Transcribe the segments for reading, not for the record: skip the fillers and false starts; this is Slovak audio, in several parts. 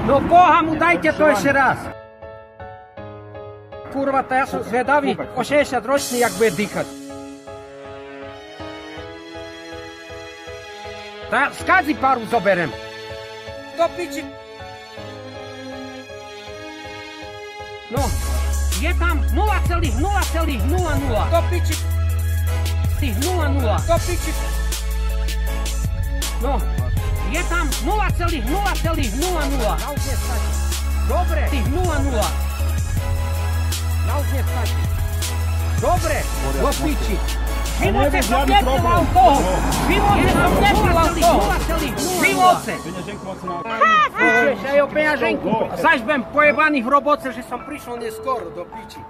No boha mu, dajte to ešte raz. Kurva, to ja som zvedavý, o 60 ročný, jak bude dýchať. To ja z každý páru zoberem. Do piči. No, je tam 0,00. Do piči. 0,0. Do piči. No, je tam 0,00. Ja už nestačí. Dobre. 0,0. Ja už nestačí. Dobre, do piči. V živote som nepil alkohol. V živote som nepil alkohol. V živote. Pičeš aj o peňaženku. Zaž budem pojebaný v roboce, že som prišiel neskoro do piči.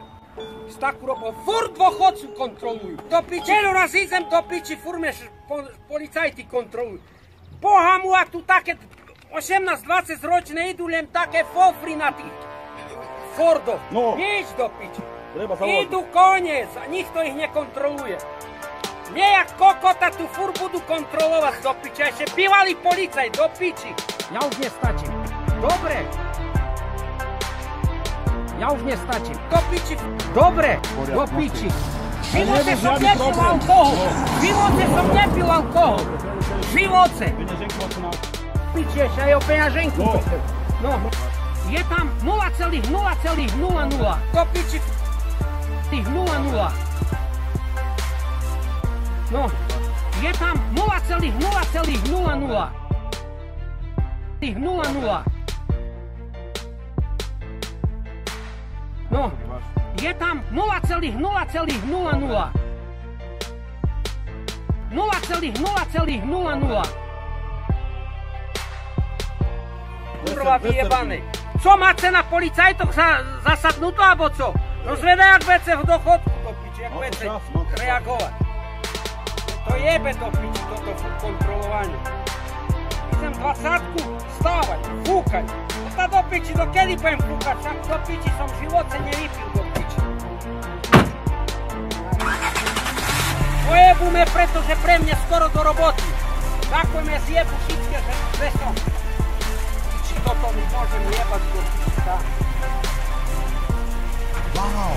S takú robotou furt dôchodcu kontrolujú. Do piči. Celú raz idem do piči, furt me policajti kontrolujú. Boha mu, a tu také 18-20 ročné idú len také fofry na tých Fordoch. Nič do piči. Idú koniec a nikto ich nekontroluje. Nie jak kokota tu furt budú kontrolovať do piči. A ešte bývalý policajt do piči. Ja už nestačím. Dobre. Ja už nestačím. Do piči. Dobre. Do piči. V živote som nepil alkohol. V živote som nepil alkohol. V živote. Piči ešte aj o peňaženku. No. Je tam 0,00. Do piči. 0,0. No, je tam 0,00. 0,0. No, je tam 0,00. 0,0. Kurva vyjebané. Co máte na policajtoch zasadnuto, alebo co? No zvedaj, jak vece v dochodku do piči, jak vece reagovať. To jebe do piči, toto kontrolovanie. Idem 20-ku stávať, fúkať. A do piči, do kedy budem fúkať? Však do piči som v živote nevypil do piči. Pojebu me, pretože pre mňa skoro do roboty. Tako me zjebu všetké, že som. Či toto mi môžem jebať do piči, tak. Wow.